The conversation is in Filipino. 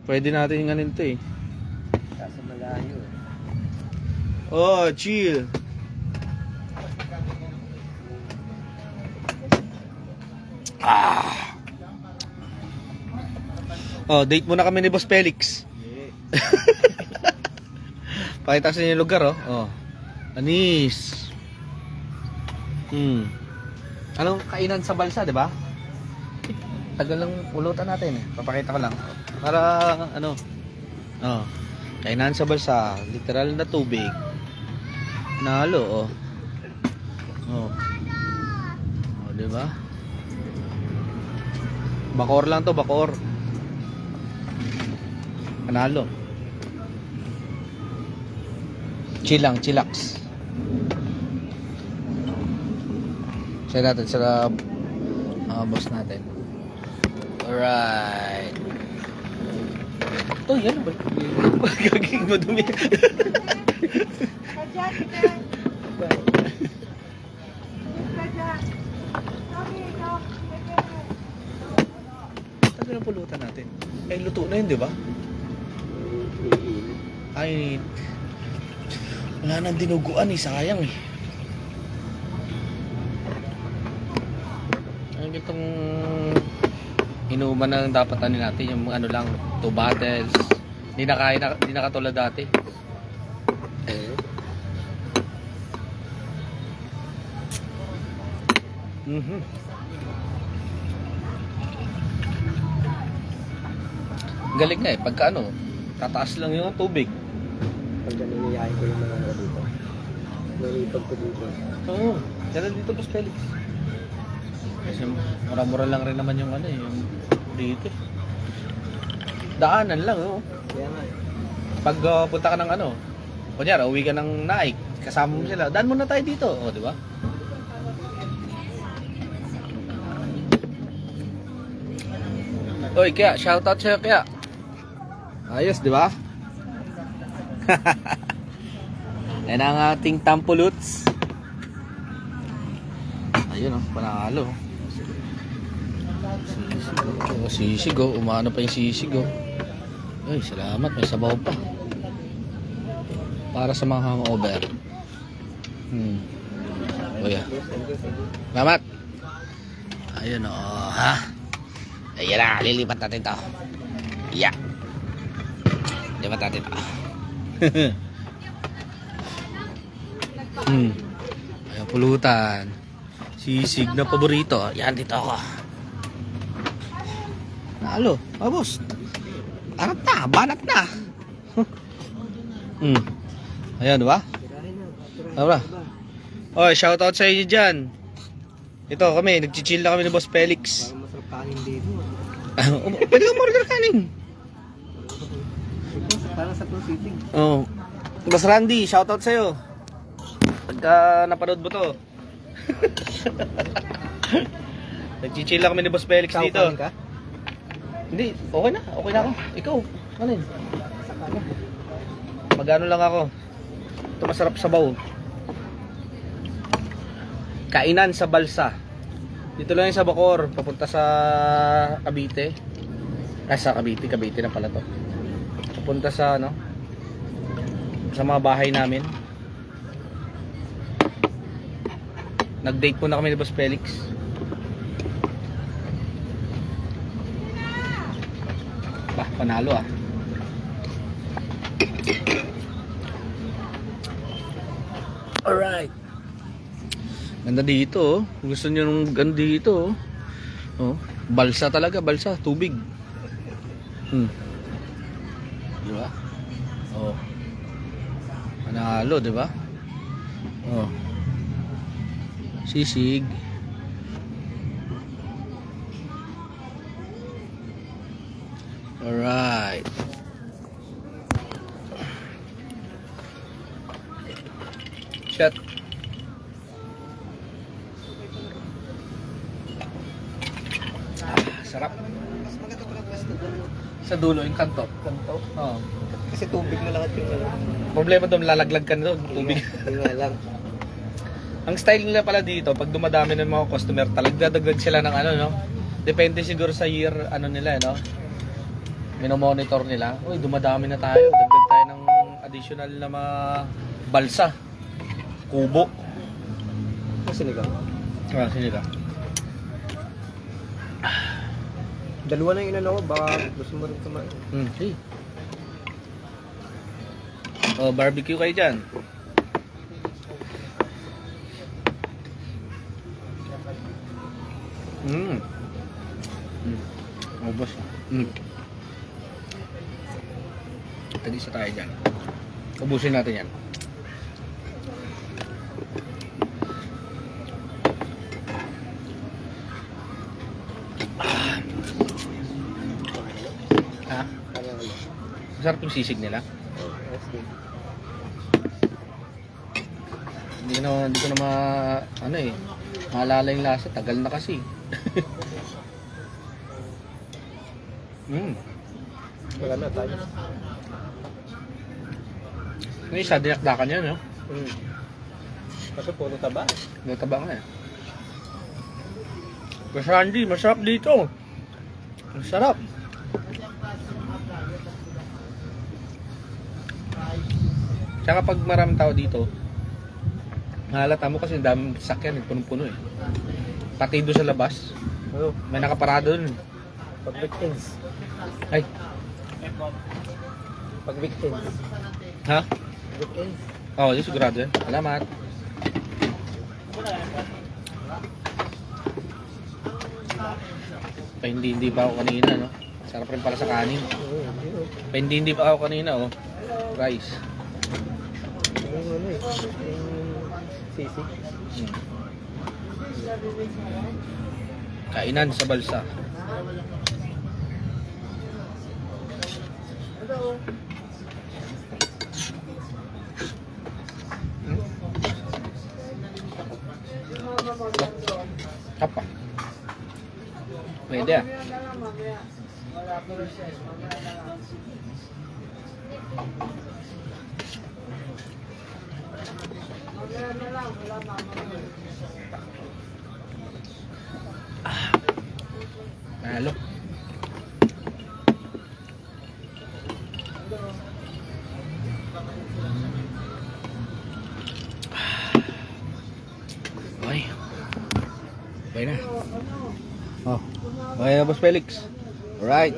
Pwede natin yung ganin to eh. Kaso malayo eh. Oh, chill. Ah. Oh, date muna kami ni Boss Felix. Yeah. Pakita sa inyo yung lugar, oh. Oh. Anis. Anong kainan sa balsa, di ba? Tagal lang ulutan natin eh. Papakita ko lang. Para ano. Oh. Kainan sa balsa, literal na tubig. Nalo, oh. Oh. Oh, di ba? Bakor lang to, bakor. Panalo. Chill lang, chillax. Say natin sa boss natin. Alright. Ito, yan ba? Gaging madumi. Tagal ang pulutan natin. Eh, luto na yun, di ba? Ay, wala nang dinuguan eh, sayang eh. Ang itong inuman na dapat natin yung ano lang, 2 bottles. Hindi na kaya, hindi na katulad dati. Galing nga eh, pagka ano, tataas lang yung tubig. Pag naniniyahin ko yung mga ano dito. Nalipag ko dito. Oo, dyan dito Boss Felix. Kasi mura-mura lang rin naman yung ano eh, yung dito. Daanan lang, oh. Kaya nga eh. Pag punta ka ng ano, kunyari, uwi ka ng Naik, kasama mo sila, daan muna tayo dito, oh, di ba? Oy, kaya, shoutout sa'yo, kaya. Ayos, di ba? Yan ang ating tampuluts. Ayun, oh, panalo. Oh, sisig, oh. Umano pa yung sisig, oh. Ay, salamat. May sabaw pa. Para sa mga hangover. Oh, yeah. Salamat. Ayun, oh, ha? Ayan na, lilipat natin to. Yeah. Lilipat natin to. Ayan, pulutan. Sisig na paborito. Yan, dito ako. Nalo, boss. Arat na, banat na. Ayan, diba? Diba? Oy, shoutout sa inyo dyan. Ito kami, nagchichill na kami ni Boss Felix. Parang masarap kanin dito. Pwede ka order kanin. Parang sa City. Oh. Boss Randy, shoutout sa'yo. Pagka napanood mo to. Nagchichill na kami ni Boss Felix dito. Kanin ka? Hindi, okay na ako. Ikaw, kanin. Magano lang ako. Ito masarap sabaw. Kainan sa balsa. Dito lang yung sa Bacoor, papunta sa Cavite. Sa Cavite na pala to. Papunta sa ano? Sa mga bahay namin. Nag-date po na kami ni Boss Felix. Bah, panalo ah. Alright. Ganda dito, oh. Gusto niyo nung ganda dito, oh. Oh, balsa talaga, balsa, tubig. Di ba? Oh. Panalo, di ba? Oh. Sisig. Alright. Shot. Sarap. Mas maganda pala pwesto doon. Sa dulo yung kanto. Kanto. Oo. Kasi tubig na lahat yung ano. Problema doon, lalaglag ka na doon. Tubig. Hindi nga lang. Ang style nila pala dito, pag dumadami ng mga customer, talagdadagdag sila ng ano, no? Depende siguro sa year, ano nila, no? minomonitor nila. Uy, dumadami na tayo. Dagdag tayo ng additional na mga balsa. Kubo. Sinigang. Sinigang. Dalawa na yung inano ko, baka gusto mo rin kumain. Hey. Oh, barbecue kayo dyan. Ubos. Tagisa tayo dyan. Ubusin natin yan. Ha? Masarap yung sisig nila. Hindi ko na maalala yung lasa. Tagal na kasi. Wala na tayo. Ngayon siya, dinakdakan yan, no? Kasi puro taba. Nataba nga eh. Kasi Andy, masarap dito. Masarap. Tsaka pag maraming tao dito, mahalata mo kasi ang daming sakyan, punong-puno eh. Pati doon sa labas, Ano? may nakaparado doon. Pag weekends. Ay, Pag weekends. ha? Weekends. Oo, di sigurado yan. Salamat. Hindi pa ako kanina, no? Sarap rin pala sa kanin. Hindi pa ako kanina, oh. Rice. Yung ano eh. Yung sisig. Kainan sa balsa. Apa? Pwede ah. Nalo. Okay. Okay na. Oh. Okay na, Boss Felix. Alright.